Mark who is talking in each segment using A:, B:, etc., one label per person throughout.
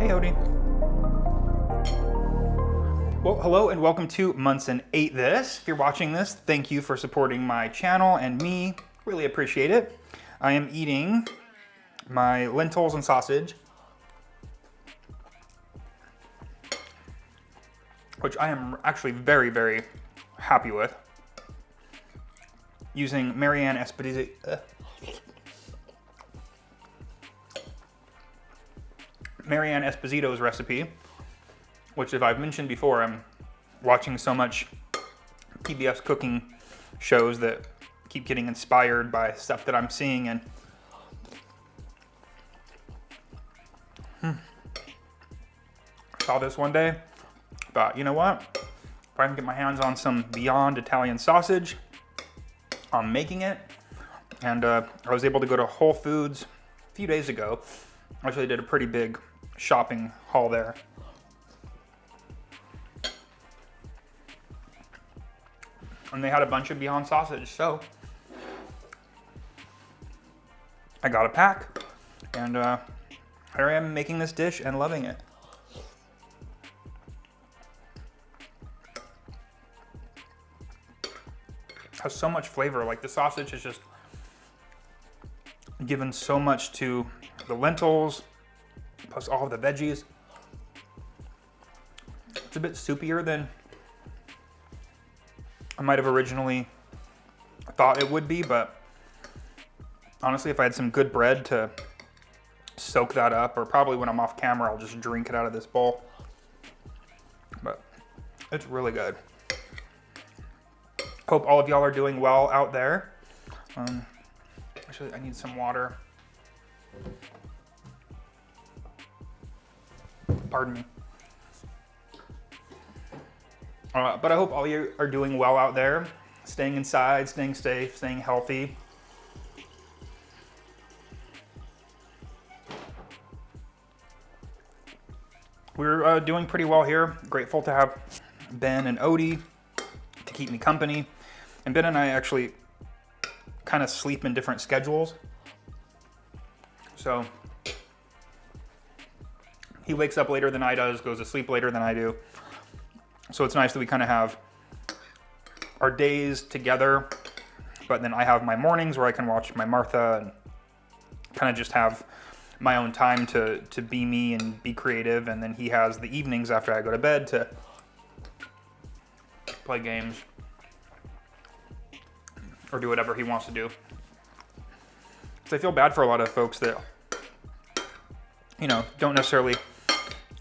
A: Hey, Odie. Well, hello and welcome to Monson Ate This. If you're watching this, thank you for supporting my channel and me. Really appreciate it. I am eating my lentils and sausage, which I am actually very, very happy with. Using Marianne Esposito's recipe, which, if I've mentioned before, I'm watching so much PBS cooking shows that keep getting inspired by stuff that I'm seeing, and saw this one day, thought, you know what, if I can get my hands on some Beyond Italian sausage, I'm making it. And I was able to go to Whole Foods a few days ago. Actually did a pretty big shopping haul there. And they had a bunch of Beyond sausage, so I got a pack, and here I am making this dish and loving it. Has so much flavor. Like, the sausage is just given so much to the lentils, plus all of the veggies. It's a bit soupier than I might have originally thought it would be, but honestly, if I had some good bread to soak that up, or probably when I'm off camera, I'll just drink it out of this bowl. But it's really good. Hope all of y'all are doing well out there. Actually, I need some water. Pardon me. But I hope all you are doing well out there, staying inside, staying safe, staying healthy. We're doing pretty well here. Grateful to have Ben and Odie to keep me company. And Ben and I actually kind of sleep in different schedules. So he wakes up later than I does, goes to sleep later than I do. So it's nice that we kind of have our days together, but then I have my mornings where I can watch my Martha and kind of just have my own time to be me and be creative. And then he has the evenings after I go to bed to play games or do whatever he wants to do. So I feel bad for a lot of folks that, you know, don't necessarily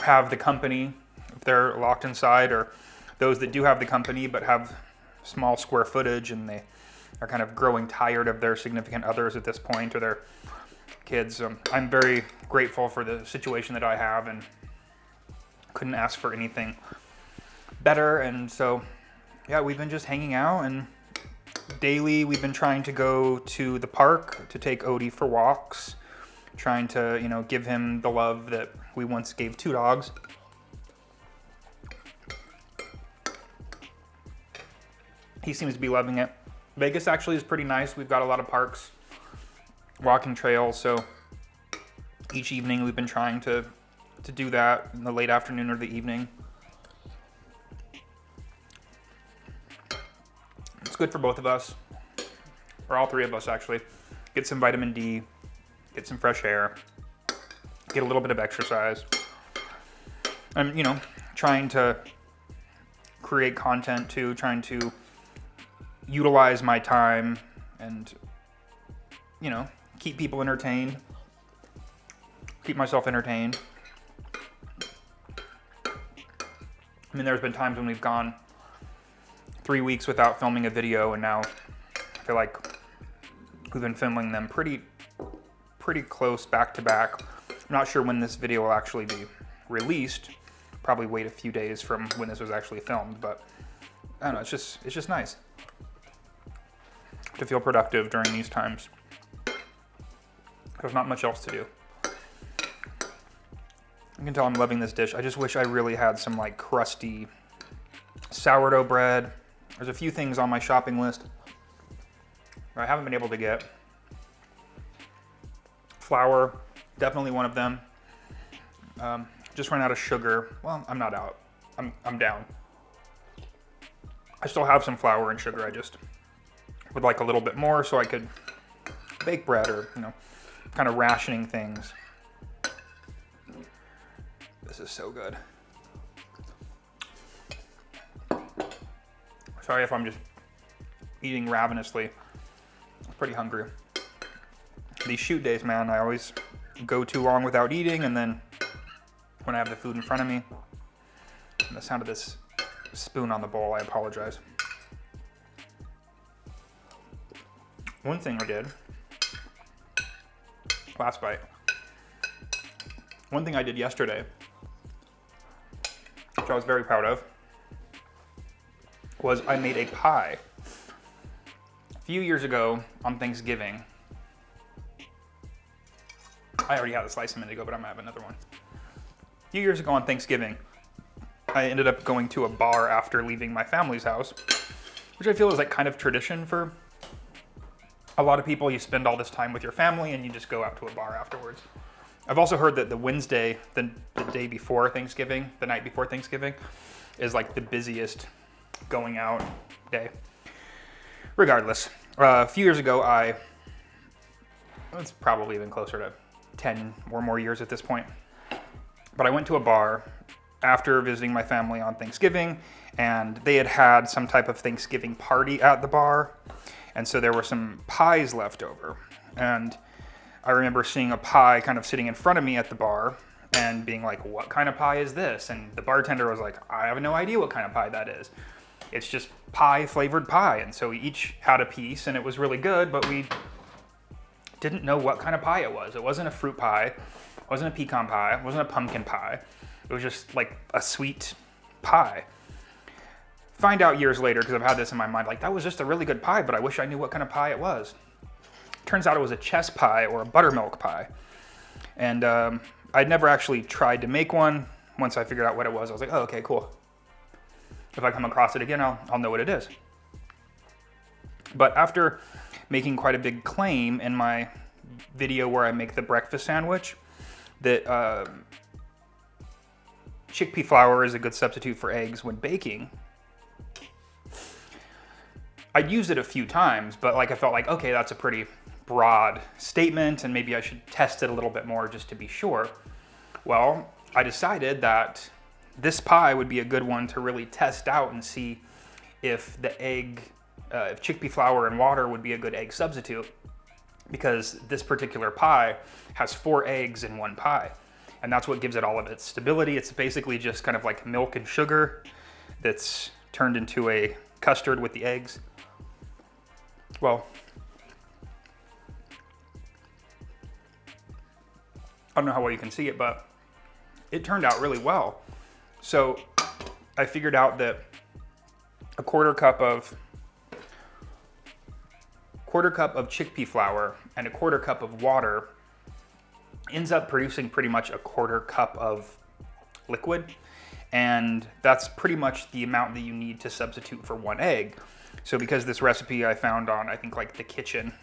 A: have the company if they're locked inside, or those that do have the company but have small square footage and they are kind of growing tired of their significant others at this point, or their kids. I'm very grateful for the situation that I have and couldn't ask for anything better. And so, yeah, we've been just hanging out, and daily we've been trying to go to the park to take Odie for walks, trying to, you know, give him the love that we once gave two dogs. He seems to be loving it. Vegas actually is pretty nice. We've got a lot of parks, walking trails, so each evening we've been trying to do that in the late afternoon or the evening. It's good for both of us, or all three of us actually. Get some vitamin D, get some fresh air, get a little bit of exercise. I'm, you know, trying to create content too, trying to utilize my time and, you know, keep people entertained, keep myself entertained. I mean, there's been times when we've gone 3 weeks without filming a video, and now I feel like we've been filming them pretty close back to back. I'm not sure when this video will actually be released. Probably wait a few days from when this was actually filmed, but I don't know, it's just nice to feel productive during these times. There's not much else to do. You can tell I'm loving this dish. I just wish I really had some like crusty sourdough bread. There's a few things on my shopping list I haven't been able to get. Flour, definitely one of them. Just ran out of sugar. Well, I'm not out. I'm down. I still have some flour and sugar. I just would like a little bit more so I could bake bread or, you know, kind of rationing things. This is so good. Sorry if I'm just eating ravenously. I'm pretty hungry. These shoot days, man, I always go too long without eating, and then when I have the food in front of me, and the sound of this spoon on the bowl, I apologize. One thing I did, last bite. One thing I did yesterday, which I was very proud of, was I made a pie. A few years ago on Thanksgiving, I already had a slice a minute ago, but I'm gonna have another one. A few years ago on Thanksgiving, I ended up going to a bar after leaving my family's house, which I feel is like kind of tradition for a lot of people. You spend all this time with your family and you just go out to a bar afterwards. I've also heard that the Wednesday, the day before Thanksgiving, the night before Thanksgiving, is like the busiest going out day. Regardless, a few years ago, it's probably even closer to 10 or more years at this point, but I went to a bar after visiting my family on Thanksgiving, and they had had some type of Thanksgiving party at the bar, and so there were some pies left over. And I remember seeing a pie kind of sitting in front of me at the bar and being like, what kind of pie is this? And the bartender was like, I have no idea what kind of pie that is. It's just pie, flavored pie. And so we each had a piece, and it was really good, but we didn't know what kind of pie it was. It wasn't a fruit pie, it wasn't a pecan pie, it wasn't a pumpkin pie. It was just like a sweet pie. Find out years later, because I've had this in my mind, like that was just a really good pie, but I wish I knew what kind of pie it was. Turns out it was a chess pie or a buttermilk pie. And I'd never actually tried to make one. Once I figured out what it was, I was like, oh, okay, cool. If I come across it again, I'll know what it is. But after making quite a big claim in my video where I make the breakfast sandwich, that chickpea flour is a good substitute for eggs when baking, I'd used it a few times, but like I felt like, okay, that's a pretty broad statement, and maybe I should test it a little bit more just to be sure. Well, I decided that this pie would be a good one to really test out and see if if chickpea flour and water would be a good egg substitute, because this particular pie has 4 eggs in one pie. And that's what gives it all of its stability. It's basically just kind of like milk and sugar that's turned into a custard with the eggs. Well, I don't know how well you can see it, but it turned out really well. So I figured out that a quarter cup of chickpea flour and a quarter cup of water ends up producing pretty much a quarter cup of liquid. And that's pretty much the amount that you need to substitute for 1 egg. So because this recipe I found on, I think like The Kitchen,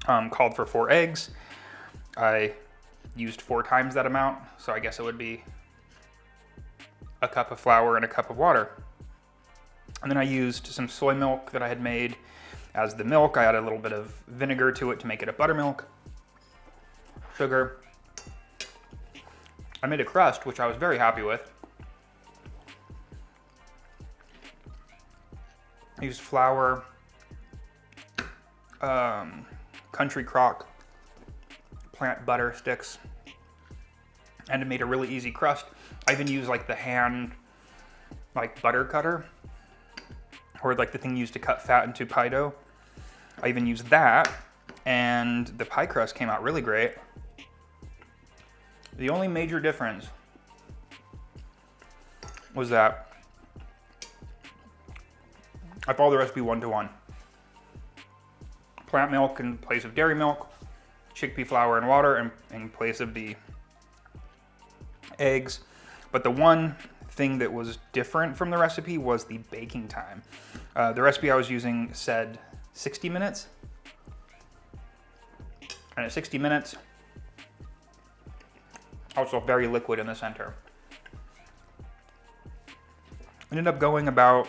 A: called for 4 eggs, I used 4 times that amount. So I guess it would be a cup of flour and a cup of water. And then I used some soy milk that I had made as the milk. I added a little bit of vinegar to it to make it a buttermilk. Sugar. I made a crust, which I was very happy with. I used flour, country crock, plant butter sticks, and it made a really easy crust. I even used like the hand, like butter cutter, or like the thing used to cut fat into pie dough. I even used that, and the pie crust came out really great. The only major difference was that I followed the recipe 1-to-1. Plant milk in place of dairy milk, chickpea flour and water in place of the eggs. But the one thing that was different from the recipe was the baking time. The recipe I was using said 60 minutes. And at 60 minutes, Also very liquid in the center. Ended up going about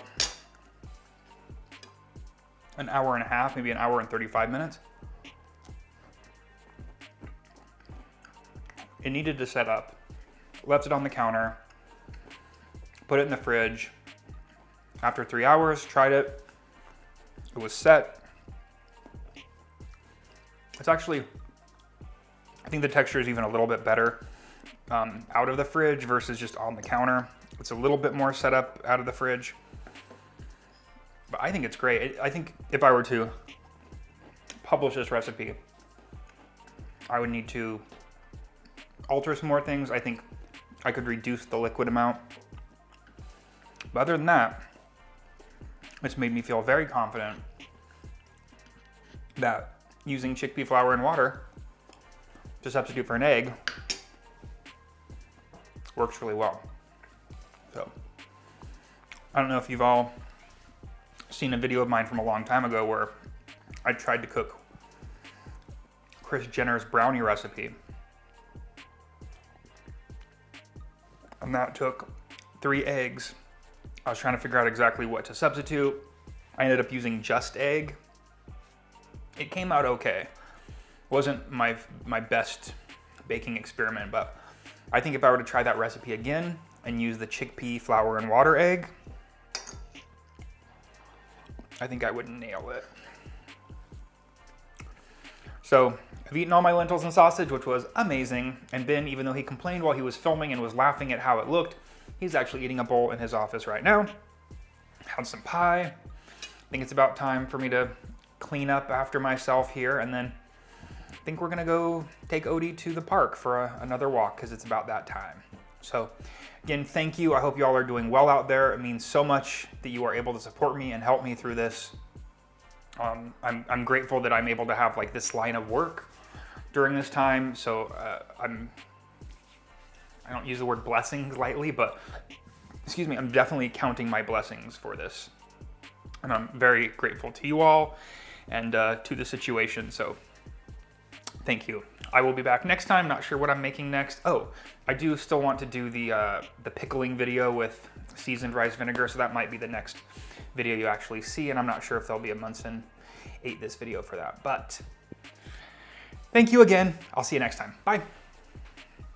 A: an hour and a half, maybe an hour and 35 minutes. It needed to set up. Left it on the counter, put it in the fridge. After 3 hours, tried it. It was set. It's actually, I think the texture is even a little bit better out of the fridge versus just on the counter. It's a little bit more set up out of the fridge. But I think it's great. I think if I were to publish this recipe, I would need to alter some more things. I think I could reduce the liquid amount. But other than that, it's made me feel very confident that using chickpea flour and water to substitute for an egg works really well. So, I don't know if you've all seen a video of mine from a long time ago where I tried to cook Kris Jenner's brownie recipe. And that took 3 eggs. I was trying to figure out exactly what to substitute. I ended up using just egg. It came out okay. Wasn't my best baking experiment, but I think if I were to try that recipe again and use the chickpea flour and water egg, I think I would nail it. So I've eaten all my lentils and sausage, which was amazing. And Ben, even though he complained while he was filming and was laughing at how it looked, he's actually eating a bowl in his office right now. Had some pie. I think it's about time for me to clean up after myself here, and then I think we're gonna go take Odie to the park for another walk because it's about that time. So again, thank you. I hope you all are doing well out there. It means so much that you are able to support me and help me through this. I'm grateful that I'm able to have like this line of work during this time. So I don't use the word blessings lightly, but excuse me, I'm definitely counting my blessings for this. And I'm very grateful to you all and to the situation. So thank you. I will be back next time. Not sure what I'm making next. Oh, I do still want to do the pickling video with seasoned rice vinegar. So that might be the next video you actually see. And I'm not sure if there'll be a Monson ate this video for that, but thank you again. I'll see you next time. Bye.